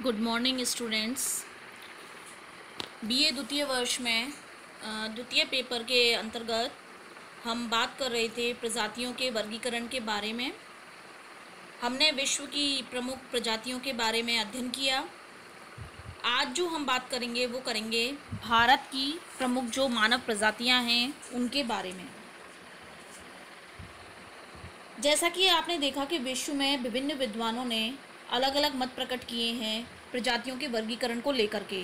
Good morning students. BA द्वितीय वर्ष में द्वितीय पेपर के अंतर्गत हम बात कर रहे थे प्रजातियों के वर्गीकरण के बारे में। हमने विश्व की प्रमुख प्रजातियों के बारे में अध्ययन किया। आज जो हम बात करेंगे वो करेंगे भारत की प्रमुख जो मानव प्रजातियां हैं उनके बारे में। जैसा कि आपने देखा कि विश्व में विभिन्न विद्वानों ने अलग अलग मत प्रकट किए हैं प्रजातियों के वर्गीकरण को लेकर के।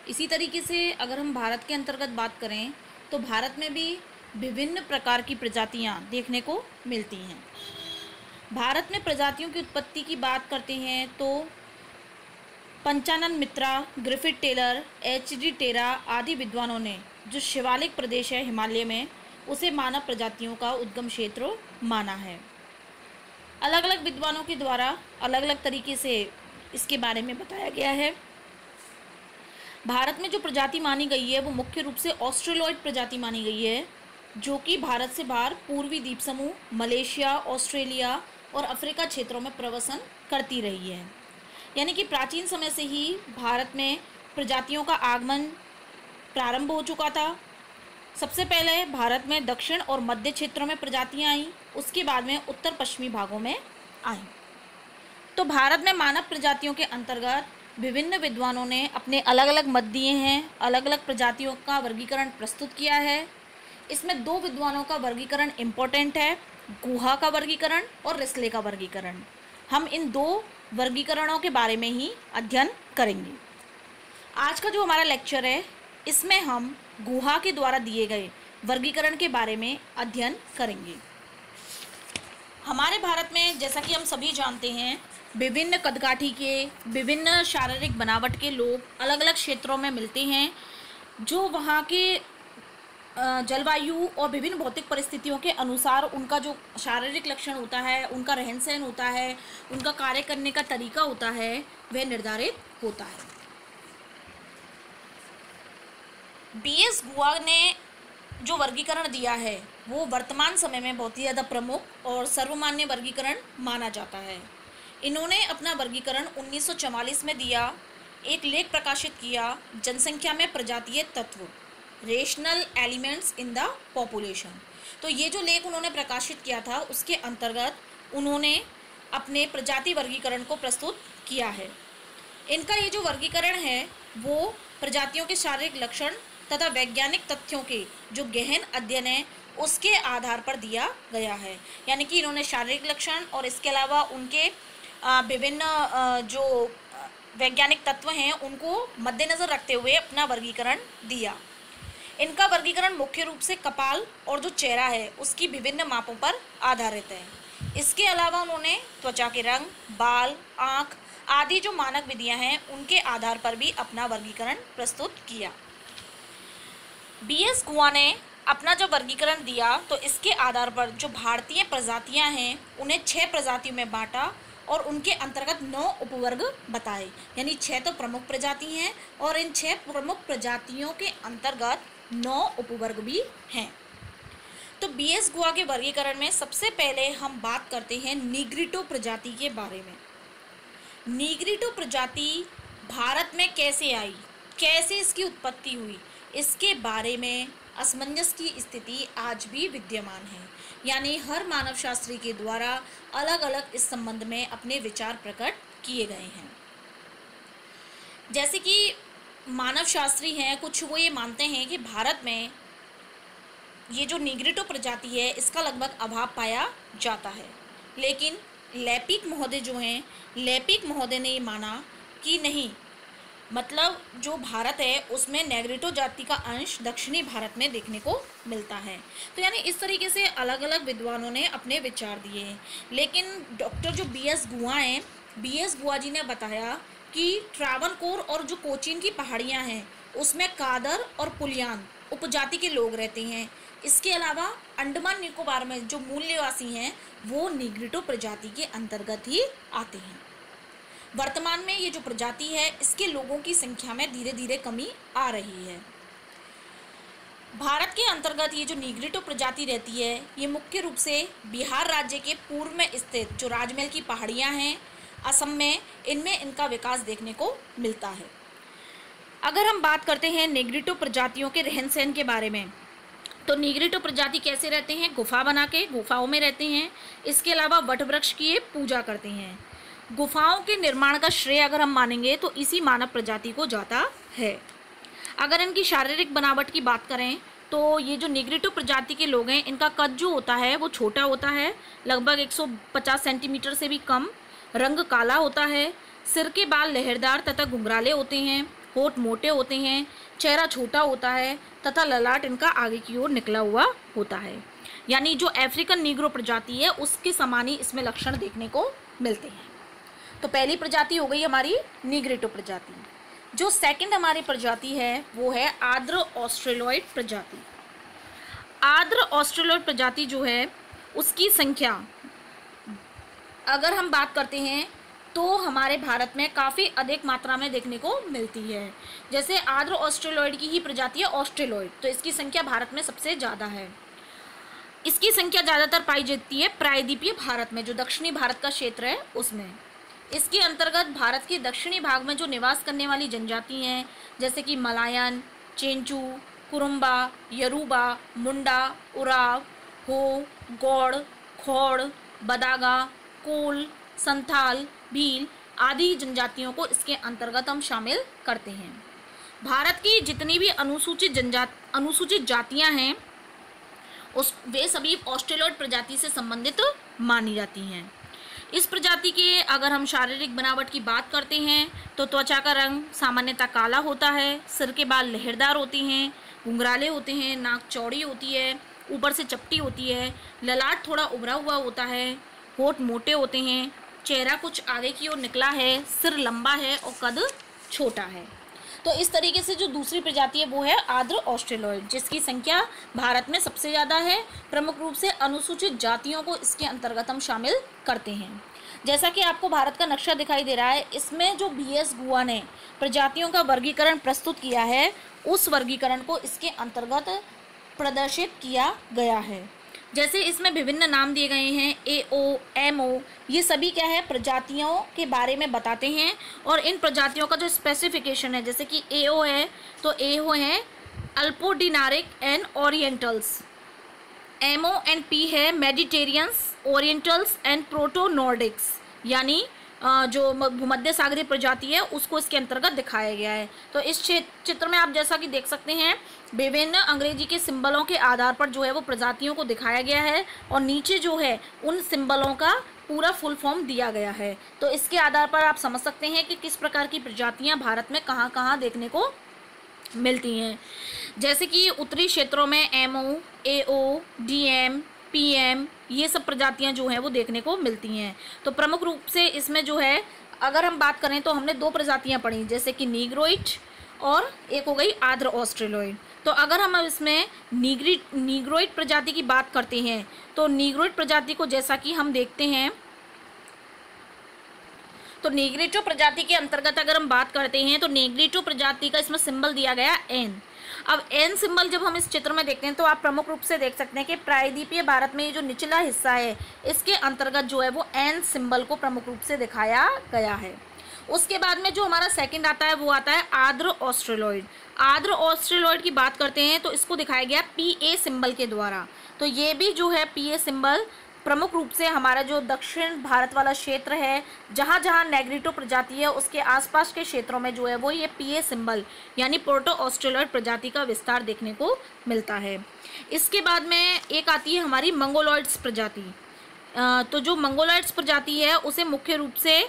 इसी तरीके से अगर हम भारत के अंतर्गत बात करें तो भारत में भी विभिन्न प्रकार की प्रजातियां देखने को मिलती हैं। भारत में प्रजातियों की उत्पत्ति की बात करते हैं तो पंचानन मित्रा, ग्रिफिथ टेलर, एच.डी. टेरा आदि विद्वानों ने जो शिवालिक प्रदेश है हिमालय में उसे मानव प्रजातियों का उद्गम क्षेत्र माना है। अलग अलग विद्वानों के द्वारा अलग अलग तरीके से इसके बारे में बताया गया है। भारत में जो प्रजाति मानी गई है वो मुख्य रूप से ऑस्ट्रेलॉइड प्रजाति मानी गई है, जो कि भारत से बाहर पूर्वी द्वीप समूह, मलेशिया, ऑस्ट्रेलिया और अफ्रीका क्षेत्रों में प्रवसन करती रही है। यानी कि प्राचीन समय से ही भारत में प्रजातियों का आगमन प्रारंभ हो चुका था। सबसे पहले भारत में दक्षिण और मध्य क्षेत्रों में प्रजातियां आईं, उसके बाद में उत्तर पश्चिमी भागों में आईं। तो भारत में मानव प्रजातियों के अंतर्गत विभिन्न विद्वानों ने अपने अलग अलग मत दिए हैं, अलग अलग प्रजातियों का वर्गीकरण प्रस्तुत किया है। इसमें दो विद्वानों का वर्गीकरण इम्पोर्टेंट है, गुहा का वर्गीकरण और रिस्ले का वर्गीकरण। हम इन दो वर्गीकरणों के बारे में ही अध्ययन करेंगे। आज का जो हमारा लेक्चर है इसमें हम गुहा के द्वारा दिए गए वर्गीकरण के बारे में अध्ययन करेंगे। हमारे भारत में जैसा कि हम सभी जानते हैं विभिन्न कदकाठी के, विभिन्न शारीरिक बनावट के लोग अलग अलग क्षेत्रों में मिलते हैं। जो वहाँ के जलवायु और विभिन्न भौतिक परिस्थितियों के अनुसार उनका जो शारीरिक लक्षण होता है, उनका रहन सहन होता है, उनका कार्य करने का तरीका होता है, वह निर्धारित होता है। बीएस गुहा ने जो वर्गीकरण दिया है वो वर्तमान समय में बहुत ही ज़्यादा प्रमुख और सर्वमान्य वर्गीकरण माना जाता है। इन्होंने अपना वर्गीकरण 1944 में दिया, एक लेख प्रकाशित किया, जनसंख्या में प्रजातीय तत्व, rational elements in the population. तो ये जो लेख उन्होंने प्रकाशित किया था उसके अंतर्गत उन्होंने अपने प्रजाति वर्गीकरण को प्रस्तुत किया है। इनका ये जो वर्गीकरण है वो प्रजातियों के शारीरिक लक्षण तथा वैज्ञानिक तथ्यों के जो गहन अध्ययन है उसके आधार पर दिया गया है। यानी कि इन्होंने शारीरिक लक्षण और इसके अलावा उनके विभिन्न जो वैज्ञानिक तत्व हैं उनको मद्देनज़र रखते हुए अपना वर्गीकरण दिया। इनका वर्गीकरण मुख्य रूप से कपाल और जो चेहरा है उसकी विभिन्न मापों पर आधारित है। इसके अलावा उन्होंने त्वचा के रंग, बाल, आँख आदि जो मानक विधियाँ हैं उनके आधार पर भी अपना वर्गीकरण प्रस्तुत किया। बीएस गुहा ने अपना जब वर्गीकरण दिया तो इसके आधार पर जो भारतीय प्रजातियां हैं उन्हें 6 प्रजातियों में बांटा और उनके अंतर्गत 9 उपवर्ग बताए। यानी 6 तो प्रमुख प्रजाति हैं और इन 6 प्रमुख प्रजातियों के अंतर्गत 9 उपवर्ग भी हैं। तो बीएस गुहा के वर्गीकरण में सबसे पहले हम बात करते हैं नीग्रिटो प्रजाति के बारे में। नीग्रिटो प्रजाति भारत में कैसे आई, कैसे इसकी उत्पत्ति हुई, इसके बारे में असमंजस की स्थिति आज भी विद्यमान है। यानी हर मानव शास्त्री के द्वारा अलग अलग इस संबंध में अपने विचार प्रकट किए गए हैं। जैसे कि मानव शास्त्री हैं कुछ, वो ये मानते हैं कि भारत में ये जो नीग्रिटो प्रजाति है इसका लगभग अभाव पाया जाता है। लेकिन लेपिक महोदय जो हैं, लेपिक महोदय ने ये माना कि नहीं, मतलब जो भारत है उसमें नेग्रिटो जाति का अंश दक्षिणी भारत में देखने को मिलता है। तो यानी इस तरीके से अलग अलग विद्वानों ने अपने विचार दिए हैं। लेकिन डॉक्टर जो बीएस गुहा हैं, बीएस गुहा जी ने बताया कि ट्रावनकोर और जो कोचीन की पहाड़ियां हैं उसमें कादर और पुलियान उपजाति के लोग रहते हैं। इसके अलावा अंडमान निकोबार में जो मूल निवासी हैं वो नीग्रिटो प्रजाति के अंतर्गत ही आते हैं। वर्तमान में ये जो प्रजाति है इसके लोगों की संख्या में धीरे धीरे कमी आ रही है। भारत के अंतर्गत ये जो नीग्रिटो प्रजाति रहती है ये मुख्य रूप से बिहार राज्य के पूर्व में स्थित जो राजमहल की पहाड़ियाँ हैं, असम में इनमें इनका विकास देखने को मिलता है। अगर हम बात करते हैं नेग्रिटो प्रजातियों के रहन सहन के बारे में, तो नेग्रिटो प्रजाति कैसे रहते हैं? गुफा बना के गुफाओं में रहते हैं। इसके अलावा वट वृक्ष की ये पूजा करते हैं। गुफाओं के निर्माण का श्रेय अगर हम मानेंगे तो इसी मानव प्रजाति को जाता है। अगर इनकी शारीरिक बनावट की बात करें तो ये जो नेग्रिटो प्रजाति के लोग हैं, इनका कद जो होता है वो छोटा होता है, लगभग 150 सेंटीमीटर से भी कम। रंग काला होता है। सिर के बाल लहरदार तथा घुंघराले होते हैं। होठ मोटे होते हैं। चेहरा छोटा होता है तथा ललाट इनका आगे की ओर निकला हुआ होता है। यानी जो अफ्रीकन नीग्रो प्रजाति है उसके समान ही इसमें लक्षण देखने को मिलते हैं। तो पहली प्रजाति हो गई हमारी नीग्रिटो प्रजाति। जो सेकंड हमारी प्रजाति है वो है आर्द्र ऑस्ट्रेलॉइड प्रजाति। आर्द्र ऑस्ट्रेलॉइड प्रजाति जो है उसकी संख्या अगर हम बात करते हैं तो हमारे भारत में काफ़ी अधिक मात्रा में देखने को मिलती है। जैसे आर्द्र ऑस्ट्रेलॉइड की ही प्रजाति है ऑस्ट्रेलॉइड, तो इसकी संख्या भारत में सबसे ज़्यादा है। इसकी संख्या ज़्यादातर पाई जाती है प्रायद्वीपीय भारत में, जो दक्षिणी भारत का क्षेत्र है उसमें। इसके अंतर्गत भारत के दक्षिणी भाग में जो निवास करने वाली जनजाति हैं, जैसे कि मलायन, चेंचू, कुरुम्बा, यरूबा, मुंडा, उराव, हो, गौड़, खौड़, बदागा, कोल, संथाल, भील आदि जनजातियों को इसके अंतर्गत हम शामिल करते हैं। भारत की जितनी भी अनुसूचित जातियां हैं वे सभी ऑस्ट्रेलॉइड प्रजाति से संबंधित मानी जाती हैं। इस प्रजाति के अगर हम शारीरिक बनावट की बात करते हैं तो त्वचा का रंग सामान्यतः काला होता है। सिर के बाल लहरदार होते हैं, घुंघराले होते हैं, नाक चौड़ी होती है, ऊपर से चपटी होती है, ललाट थोड़ा उभरा हुआ होता है, होठ मोटे होते हैं, चेहरा कुछ आगे की ओर निकला है, सिर लंबा है और कद छोटा है। तो इस तरीके से जो दूसरी प्रजाति है वो है आर्द्र ऑस्ट्रेलॉइड, जिसकी संख्या भारत में सबसे ज़्यादा है। प्रमुख रूप से अनुसूचित जातियों को इसके अंतर्गत हम शामिल करते हैं। जैसा कि आपको भारत का नक्शा दिखाई दे रहा है, इसमें जो BS गुआ ने प्रजातियों का वर्गीकरण प्रस्तुत किया है उस वर्गीकरण को इसके अंतर्गत प्रदर्शित किया गया है। जैसे इसमें विभिन्न नाम दिए गए हैं, AO, MO, ये सभी क्या है प्रजातियों के बारे में बताते हैं। और इन प्रजातियों का जो स्पेसिफिकेशन है, जैसे कि AO है तो AO है Alpodinaric and Orientals, MO and P है Mediterraneans, Orientals and proto Nordics, यानी जो भूमध्य सागरीय प्रजाति है उसको इसके अंतर्गत दिखाया गया है। तो इस चित्र में आप जैसा कि देख सकते हैं विभिन्न अंग्रेजी के सिंबलों के आधार पर जो है वो प्रजातियों को दिखाया गया है और नीचे जो है उन सिंबलों का पूरा फुल फॉर्म दिया गया है। तो इसके आधार पर आप समझ सकते हैं कि किस प्रकार की प्रजातियां भारत में कहाँ कहाँ देखने को मिलती हैं। जैसे कि उत्तरी क्षेत्रों में MO, AO, DM, PM ये सब प्रजातियां जो हैं वो देखने को मिलती हैं। तो प्रमुख रूप से इसमें जो है अगर हम बात करें तो हमने दो प्रजातियां पढ़ी, जैसे कि नीग्रोइड और एक हो गई आर्द्र ऑस्ट्रेलॉइड। तो अगर हम इसमें नीग्रोइड प्रजाति की बात करते हैं तो नीग्रोइड प्रजाति को जैसा कि हम देखते हैं तो नेग्रिटो प्रजाति के अंतर्गत अगर हम बात करते हैं तो नेग्रिटो प्रजाति का इसमें सिंबल दिया गया N। अब N सिंबल जब हम इस चित्र में देखते हैं तो आप प्रमुख रूप से देख सकते हैं कि प्रायद्वीपीय भारत में ये जो निचला हिस्सा है इसके अंतर्गत जो है वो N सिंबल को प्रमुख रूप से दिखाया गया है। उसके बाद में जो हमारा सेकंड आता है वो आता है आर्द्र ऑस्ट्रेलॉइड। आर्द्र ऑस्ट्रेलॉइड की बात करते हैं तो इसको दिखाया गया PA सिंबल के द्वारा। तो ये भी जो है PA सिंबल प्रमुख रूप से हमारा जो दक्षिण भारत वाला क्षेत्र है जहाँ जहाँ नेग्रिटो प्रजाति है उसके आसपास के क्षेत्रों में जो है वो ये PA सिंबल यानी प्रोटो ऑस्ट्रेलॉइड प्रजाति का विस्तार देखने को मिलता है। इसके बाद में एक आती है हमारी मंगोलॉइड्स प्रजाति। तो जो मंगोलॉइड्स प्रजाति है उसे मुख्य रूप से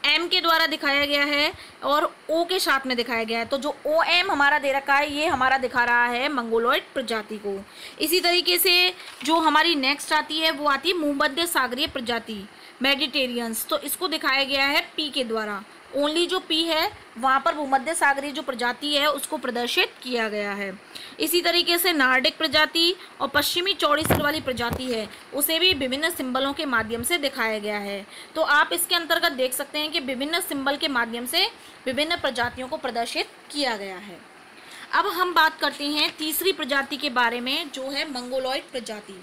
M के द्वारा दिखाया गया है और O के साथ में दिखाया गया है। तो जो OM हमारा दे रखा है ये हमारा दिखा रहा है मंगोलॉइड प्रजाति को। इसी तरीके से जो हमारी नेक्स्ट आती है वो आती है भूमध्य सागरीय प्रजाति मेडिटेरियंस। तो इसको दिखाया गया है P के द्वारा। ओनली जो P है वहाँ पर भूमध्य सागरीय जो प्रजाति है उसको प्रदर्शित किया गया है। इसी तरीके से नार्डिक प्रजाति और पश्चिमी चौड़ी सिर वाली प्रजाति है उसे भी विभिन्न सिंबलों के माध्यम से दिखाया गया है। तो आप इसके अंतर्गत देख सकते हैं कि विभिन्न सिंबल के माध्यम से विभिन्न प्रजातियों को प्रदर्शित किया गया है। अब हम बात करते हैं तीसरी प्रजाति के बारे में जो है मंगोलॉइड प्रजाति।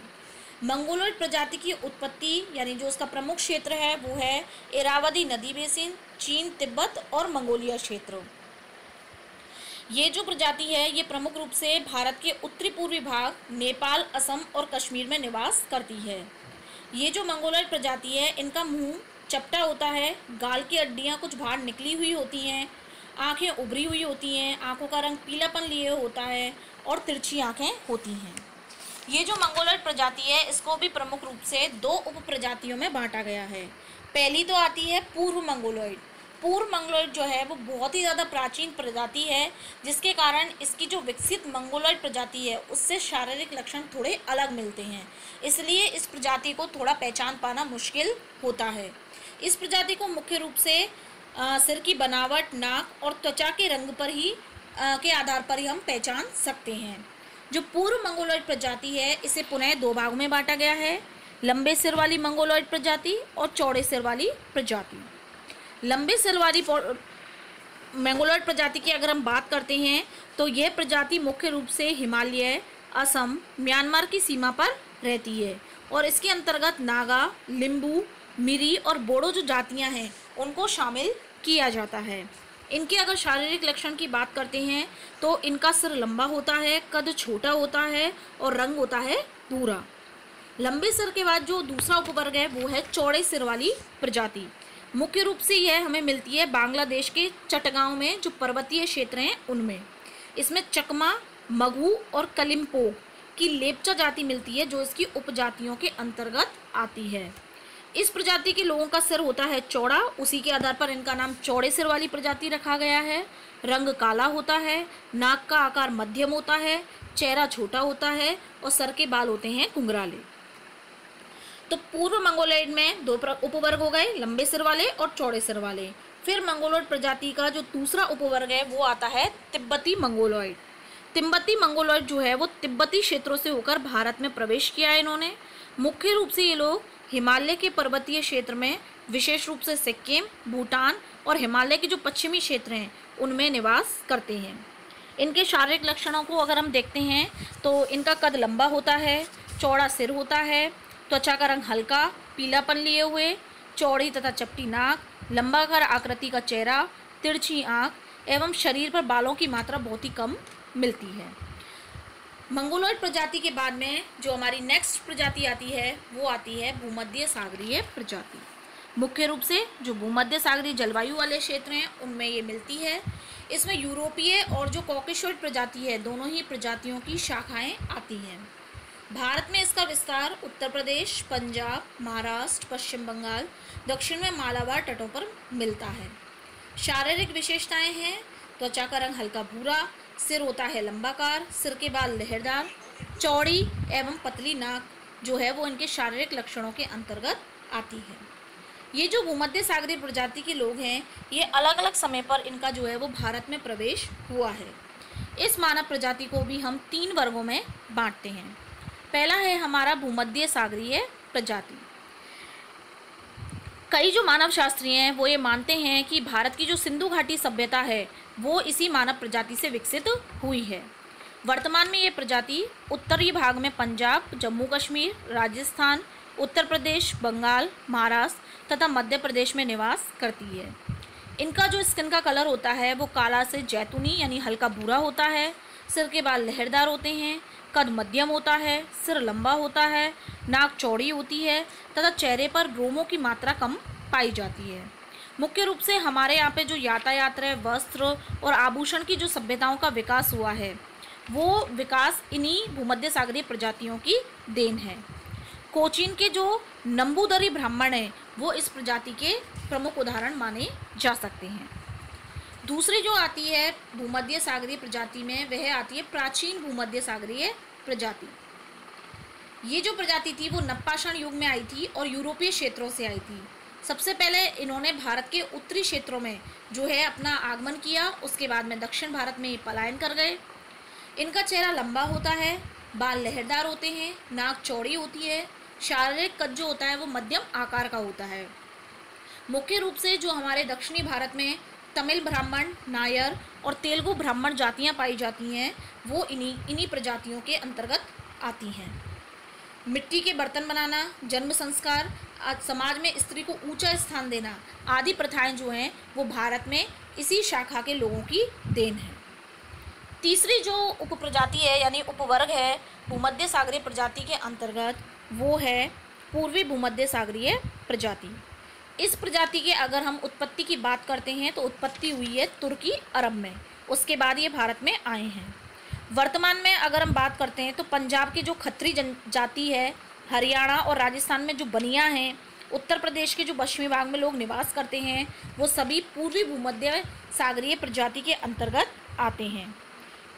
मंगोलॉयड प्रजाति की उत्पत्ति यानी जो उसका प्रमुख क्षेत्र है वो है इरावदी नदी बेसिन, चीन, तिब्बत और मंगोलिया क्षेत्र। ये जो प्रजाति है ये प्रमुख रूप से भारत के उत्तरी पूर्वी भाग, नेपाल, असम और कश्मीर में निवास करती है। ये जो मंगोलॉयड प्रजाति है इनका मुंह चपटा होता है, गाल की हड्डियाँ कुछ बाहर निकली हुई होती हैं, आंखें उभरी हुई होती हैं, आंखों का रंग पीलापन लिए होता है और तिरछी आंखें होती हैं। ये जो मंगोलॉयड प्रजाति है इसको भी प्रमुख रूप से दो उप प्रजातियों में बांटा गया है। पहली तो आती है पूर्व मंगोलॉयड। पूर्व मंगोलॉयड जो है वो बहुत ही ज़्यादा प्राचीन प्रजाति है, जिसके कारण इसकी जो विकसित मंगोलॉयड प्रजाति है उससे शारीरिक लक्षण थोड़े अलग मिलते हैं, इसलिए इस प्रजाति को थोड़ा पहचान पाना मुश्किल होता है। इस प्रजाति को मुख्य रूप से सिर की बनावट, नाक और त्वचा के रंग पर ही के आधार पर ही हम पहचान सकते हैं। जो पूर्व मंगोलॉयड प्रजाति है इसे पुनः दो भागों में बांटा गया है, लंबे सिर वाली मंगोलॉयड प्रजाति और चौड़े सिर वाली प्रजाति। लंबे सिर वाली मंगोलॉयड प्रजाति की अगर हम बात करते हैं तो यह प्रजाति मुख्य रूप से हिमालय, असम, म्यांमार की सीमा पर रहती है और इसके अंतर्गत नागा, लिम्बू, मिरी और बोडो जो जातियां हैं उनको शामिल किया जाता है। इनके अगर शारीरिक लक्षण की बात करते हैं तो इनका सिर लंबा होता है, कद छोटा होता है और रंग होता है भूरा। लंबे सिर के बाद जो दूसरा उपवर्ग है वो है चौड़े सिर वाली प्रजाति। मुख्य रूप से यह हमें मिलती है बांग्लादेश के चटगांव में, जो पर्वतीय क्षेत्र हैं उनमें। इसमें चकमा, मगू और कलिम्पोंग की लेप्चा जाति मिलती है जो इसकी उपजातियों के अंतर्गत आती है। इस प्रजाति के लोगों का सिर होता है चौड़ा, उसी के आधार पर इनका नाम चौड़े सिर वाली प्रजाति रखा गया है। रंग काला होता है, नाक का आकार मध्यम होता है, चेहरा छोटा होता है और सर के बाल होते हैं घुंघराले। तो पूर्व मंगोलॉयड में दो उपवर्ग हो गए, लंबे सिर वाले और चौड़े सिर वाले। फिर मंगोलॉयड प्रजाति का जो दूसरा उपवर्ग है वो आता है तिब्बती मंगोलॉयड। तिब्बती मंगोलॉयड जो है वो तिब्बती क्षेत्रों से होकर भारत में प्रवेश किया है इन्होंने। मुख्य रूप से ये लोग हिमालय के पर्वतीय क्षेत्र में, विशेष रूप से सिक्किम, भूटान और हिमालय के जो पश्चिमी क्षेत्र हैं उनमें निवास करते हैं। इनके शारीरिक लक्षणों को अगर हम देखते हैं तो इनका कद लंबा होता है, चौड़ा सिर होता है, त्वचा का रंग हल्का पीलापन लिए हुए, चौड़ी तथा चपटी नाक, लंबाकार आकृति का चेहरा, तिरछी आँख एवं शरीर पर बालों की मात्रा बहुत ही कम मिलती है। मंगोलॉयड प्रजाति के बाद में जो हमारी नेक्स्ट प्रजाति आती है वो आती है भूमध्य सागरीय प्रजाति। मुख्य रूप से जो भूमध्य सागरीय जलवायु वाले क्षेत्र हैं उनमें ये मिलती है। इसमें यूरोपीय और जो कॉकेशॉइड प्रजाति है दोनों ही प्रजातियों की शाखाएं आती हैं। भारत में इसका विस्तार उत्तर प्रदेश, पंजाब, महाराष्ट्र, पश्चिम बंगाल, दक्षिण में मालाबार तटों पर मिलता है। शारीरिक विशेषताएं हैं, त्वचा का रंग हल्का भूरा, सिर होता है लंबाकार, सिर के बाल लहरदार, चौड़ी एवं पतली नाक जो है वो इनके शारीरिक लक्षणों के अंतर्गत आती है। ये जो भूमध्य सागरीय प्रजाति के लोग हैं ये अलग अलग समय पर इनका जो है वो भारत में प्रवेश हुआ है। इस मानव प्रजाति को भी हम 3 वर्गों में बांटते हैं। पहला है हमारा भूमध्य सागरीय प्रजाति। कई जो मानव शास्त्री हैं वो ये मानते हैं कि भारत की जो सिंधु घाटी सभ्यता है वो इसी मानव प्रजाति से विकसित हुई है। वर्तमान में ये प्रजाति उत्तरी भाग में पंजाब, जम्मू कश्मीर, राजस्थान, उत्तर प्रदेश, बंगाल, महाराष्ट्र तथा मध्य प्रदेश में निवास करती है। इनका जो स्किन का कलर होता है वो काला से जैतूनी यानी हल्का भूरा होता है, सिर के बाल लहरदार होते हैं, कद मध्यम होता है, सिर लंबा होता है, नाक चौड़ी होती है तथा चेहरे पर रोमों की मात्रा कम पाई जाती है। मुख्य रूप से हमारे यहाँ पे जो यातायात है, वस्त्र और आभूषण की जो सभ्यताओं का विकास हुआ है वो विकास इन्हीं भूमध्य सागरीय प्रजातियों की देन है। कोचीन के जो नंबूदरी ब्राह्मण हैं वो इस प्रजाति के प्रमुख उदाहरण माने जा सकते हैं। दूसरी जो आती है भूमध्य सागरीय प्रजाति में वह आती है प्राचीन भूमध्य सागरीय प्रजाति। ये जो प्रजाति थी वो नवपाषाण युग में आई थी और यूरोपीय क्षेत्रों से आई थी। सबसे पहले इन्होंने भारत के उत्तरी क्षेत्रों में जो है अपना आगमन किया, उसके बाद में दक्षिण भारत में ये पलायन कर गए। इनका चेहरा लंबा होता है, बाल लहरदार होते हैं, नाक चौड़ी होती है, शारीरिक कद जो होता है वो मध्यम आकार का होता है। मुख्य रूप से जो हमारे दक्षिणी भारत में तमिल ब्राह्मण, नायर और तेलुगु ब्राह्मण जातियां पाई जाती हैं वो इन्हीं प्रजातियों के अंतर्गत आती हैं। मिट्टी के बर्तन बनाना, जन्म संस्कार, समाज में स्त्री को ऊंचा स्थान देना आदि प्रथाएं जो हैं वो भारत में इसी शाखा के लोगों की देन है। तीसरी जो उप प्रजाति है यानी उपवर्ग है भूमध्य सागरीय प्रजाति के अंतर्गत, वो है पूर्वी भूमध्य सागरीय प्रजाति। इस प्रजाति के अगर हम उत्पत्ति की बात करते हैं तो उत्पत्ति हुई है तुर्की अरब में, उसके बाद ये भारत में आए हैं। वर्तमान में अगर हम बात करते हैं तो पंजाब की जो खत्री जनजाति है, हरियाणा और राजस्थान में जो बनिया हैं, उत्तर प्रदेश के जो पश्चिमी भाग में लोग निवास करते हैं, वो सभी पूर्वी भूमध्य सागरीय प्रजाति के अंतर्गत आते हैं।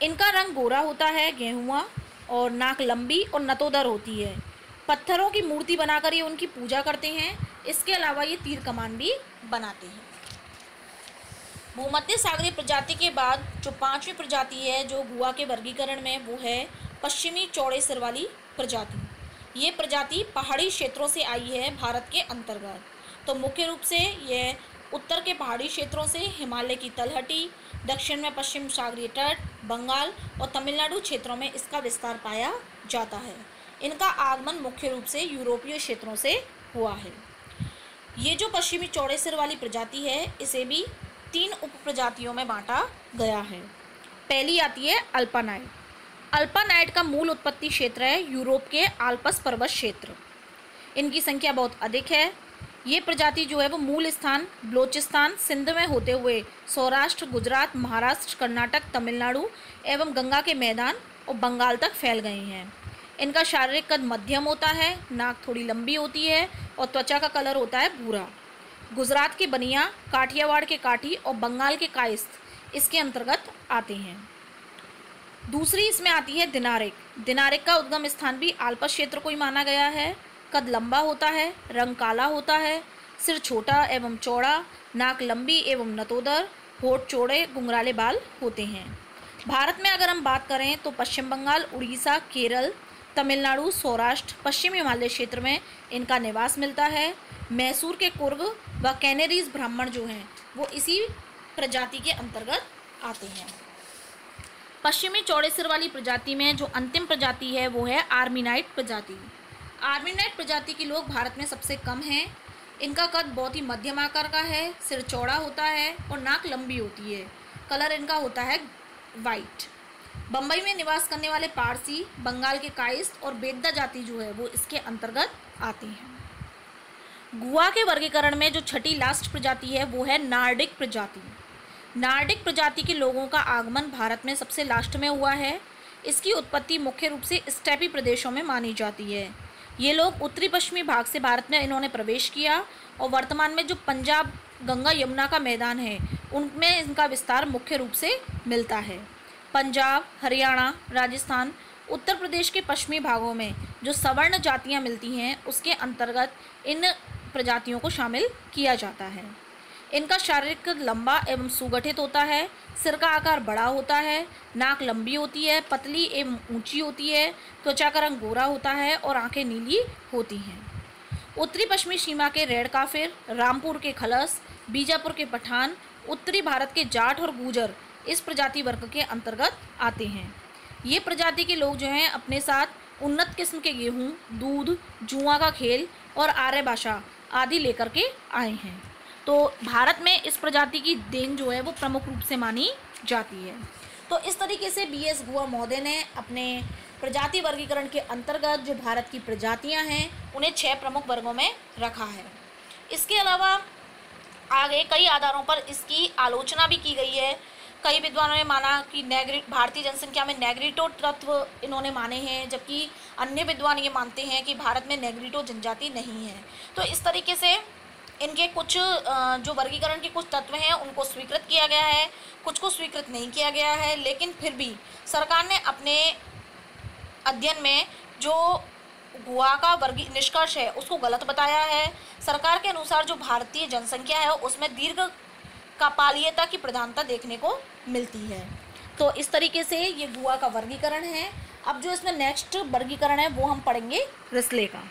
इनका रंग गोरा होता है, गेहुआ, और नाक लंबी और नतोदर होती है। पत्थरों की मूर्ति बनाकर ये उनकी पूजा करते हैं। इसके अलावा ये तीर कमान भी बनाते हैं। भूमध्य सागरीय प्रजाति के बाद जो पांचवी प्रजाति है जो गुआ के वर्गीकरण में, वो है पश्चिमी चौड़े सिर वाली प्रजाति। ये प्रजाति पहाड़ी क्षेत्रों से आई है भारत के अंतर्गत। तो मुख्य रूप से यह उत्तर के पहाड़ी क्षेत्रों से हिमालय की तलहटी, दक्षिण में पश्चिम सागरीय तट, बंगाल और तमिलनाडु क्षेत्रों में इसका विस्तार पाया जाता है। इनका आगमन मुख्य रूप से यूरोपीय क्षेत्रों से हुआ है। ये जो पश्चिमी चौड़े सिर वाली प्रजाति है, इसे भी 3 उप प्रजातियों में बांटा गया है। पहली आती है अल्पानाइट। अल्पानाइट का मूल उत्पत्ति क्षेत्र है यूरोप के आल्प्स पर्वत क्षेत्र। इनकी संख्या बहुत अधिक है। ये प्रजाति जो है वो मूल स्थान बलोचिस्तान, सिंध में होते हुए सौराष्ट्र, गुजरात, महाराष्ट्र, कर्नाटक, तमिलनाडु एवं गंगा के मैदान और बंगाल तक फैल गए हैं। इनका शारीरिक कद मध्यम होता है, नाक थोड़ी लंबी होती है और त्वचा का कलर होता है भूरा। गुजरात के बनिया, काठियावाड़ के काठी और बंगाल के कायस्थ इसके अंतर्गत आते हैं। दूसरी इसमें आती है दिनारिक। दिनारिक का उद्गम स्थान भी आल्प्स क्षेत्र को ही माना गया है। कद लंबा होता है, रंग काला होता है, सिर छोटा एवं चौड़ा, नाक लंबी एवं नतोदर, होठ चौड़े, घुंघराले बाल होते हैं। भारत में अगर हम बात करें तो पश्चिम बंगाल, उड़ीसा, केरल, तमिलनाडु, सौराष्ट्र, पश्चिमी हिमालय क्षेत्र में इनका निवास मिलता है। मैसूर के कुर्ग व कैनेरीज ब्राह्मण जो हैं वो इसी प्रजाति के अंतर्गत आते हैं। पश्चिमी चौड़े सिर वाली प्रजाति में जो अंतिम प्रजाति है वो है आर्मीनाइट प्रजाति। आर्मीनाइट प्रजाति के लोग भारत में सबसे कम हैं। इनका कद बहुत ही मध्यम आकार का है, सिर चौड़ा होता है और नाक लंबी होती है। कलर इनका होता है वाइट। बम्बई में निवास करने वाले पारसी, बंगाल के कायस्थ और बेद्दा जाति जो है वो इसके अंतर्गत आते हैं। गुआ के वर्गीकरण में जो छठी लास्ट प्रजाति है वो है नार्डिक प्रजाति। नार्डिक प्रजाति के लोगों का आगमन भारत में सबसे लास्ट में हुआ है। इसकी उत्पत्ति मुख्य रूप से स्टेपी प्रदेशों में मानी जाती है। ये लोग उत्तरी पश्चिमी भाग से भारत में इन्होंने प्रवेश किया और वर्तमान में जो पंजाब, गंगा, यमुना का मैदान है उनमें इनका विस्तार मुख्य रूप से मिलता है। पंजाब, हरियाणा, राजस्थान, उत्तर प्रदेश के पश्चिमी भागों में जो सवर्ण जातियां मिलती हैं उसके अंतर्गत इन प्रजातियों को शामिल किया जाता है। इनका शारीरिक कद लंबा एवं सुगठित होता है, सिर का आकार बड़ा होता है, नाक लंबी होती है, पतली एवं ऊंची होती है, त्वचा का रंग गोरा होता है और आंखें नीली होती हैं। उत्तरी पश्चिमी सीमा के रेड काफिर, रामपुर के खलस, बीजापुर के पठान, उत्तरी भारत के जाट और गूजर इस प्रजाति वर्ग के अंतर्गत आते हैं। ये प्रजाति के लोग जो हैं अपने साथ उन्नत किस्म के गेहूँ, दूध, जुआ का खेल और आर्य भाषा आदि लेकर के आए हैं। तो भारत में इस प्रजाति की देन जो है वो प्रमुख रूप से मानी जाती है। तो इस तरीके से बीएस गुहा महोदय ने अपने प्रजाति वर्गीकरण के अंतर्गत जो भारत की प्रजातियां हैं उन्हें 6 प्रमुख वर्गों में रखा है। इसके अलावा आगे कई आधारों पर इसकी आलोचना भी की गई है। कई विद्वानों ने माना कि भारतीय जनसंख्या में नेग्रिटो तत्व इन्होंने माने हैं, जबकि अन्य विद्वान ये मानते हैं कि भारत में नेग्रिटो जनजाति नहीं है। तो इस तरीके से इनके कुछ जो वर्गीकरण के कुछ तत्व हैं उनको स्वीकृत किया गया है, कुछ को स्वीकृत नहीं किया गया है। लेकिन फिर भी सरकार ने अपने अध्ययन में जो गुहा का निष्कर्ष है उसको गलत बताया है। सरकार के अनुसार जो भारतीय जनसंख्या है उसमें दीर्घ कापालियता की प्रधानता देखने को मिलती है। तो इस तरीके से ये गुहा का वर्गीकरण है। अब जो इसमें नेक्स्ट वर्गीकरण है वो हम पढ़ेंगे रिस्ले का।